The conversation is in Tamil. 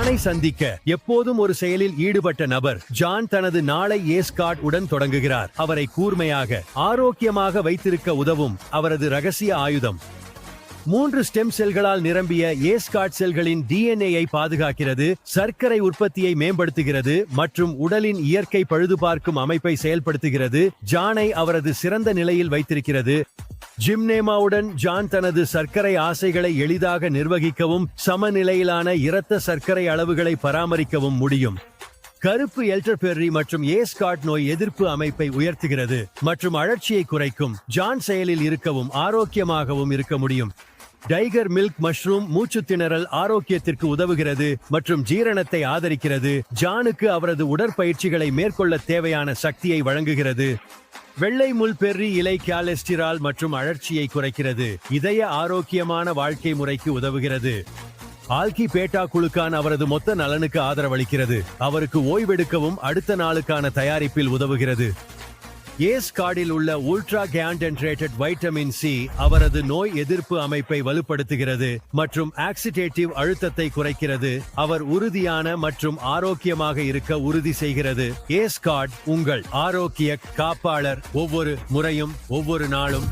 ஜானை சந்திக்க எப்போதும் ஒரு செயலில் ஈடுபட்ட நபர் ஜான் தனது நாளை ஏஸ்கார்ட் உடன் தொடங்குகிறார். அவரை கூர்மையாக ஆரோக்கியமாக வைத்திருக்க உதவும் அவரது ரகசிய ஆயுதம் 3 ஸ்டெம் செல்களால் நிரம்பிய ஏஸ்கார்ட் செல்களின் டிஎன்ஏயை பாதுகாக்கிறது, சர்க்கரை உற்பத்தியை மேம்படுத்துகிறது மற்றும் உடலின் இயற்கை பழுதுபார்க்கும் அமைப்பை செயல்படுத்துகிறது. ஜானை அவரது சிறந்த நிலையில் வைத்திருக்கிறது. ஜிம்னேமாவுடன் ஜான் தனது சர்க்கரை ஆசைகளை எளிதாக நிர்வகிக்கவும் சமநிலையிலான இரத்த சர்க்கரை அளவுகளை பராமரிக்கவும் முடியும். கருப்பு எல்டர்பெர்ரி மற்றும் ஏஸ்கார்ட் நோய் எதிர்ப்பு அமைப்பை உயர்த்துகிறது மற்றும் அழற்சியை குறைக்கும். ஜான் செயலில் இருக்கவும் ஆரோக்கியமாகவும் இருக்க முடியும். டைகர் மில்க் மஷ்ரூம் மூச்சு திணறல் ஆரோக்கியத்திற்கு உதவுகிறது மற்றும் ஜீரணத்தை ஆதரிக்கிறது. ஜானுக்கு அவரது உடற்பயிற்சிகளை மேற்கொள்ள தேவையான சக்தியை வழங்குகிறது. வெள்ளை முள்பெர்ரி இலை கொலஸ்ட்ரால் மற்றும் அழற்சியை குறைக்கிறது. இதய ஆரோக்கியமான வாழ்க்கை முறைக்கு உதவுகிறது. ஆல்கி பேட்டா குழுக்கான அவரது மொத்த நலனுக்கு ஆதரவளிக்கிறது. அவருக்கு ஓய்வெடுக்கவும் அடுத்த நாளுக்கான தயாரிப்பில் உதவுகிறது. ஏஸ்கார்டில் உள்ள உல்ட்ரா கான்சென்ட்ரேட்டட் வைட்டமின் சி அவரது நோய் எதிர்ப்பு அமைப்பை வலுப்படுத்துகிறது மற்றும் ஆக்சிடேட்டிவ் அழுத்தத்தை குறைக்கிறது. அவர் உறுதியான மற்றும் ஆரோக்கியமாக இருக்க உறுதி செய்கிறது. ஏஸ்கார்ட் உங்கள் ஆரோக்கிய காப்பாளர், ஒவ்வொரு முறையும் ஒவ்வொரு நாளும்.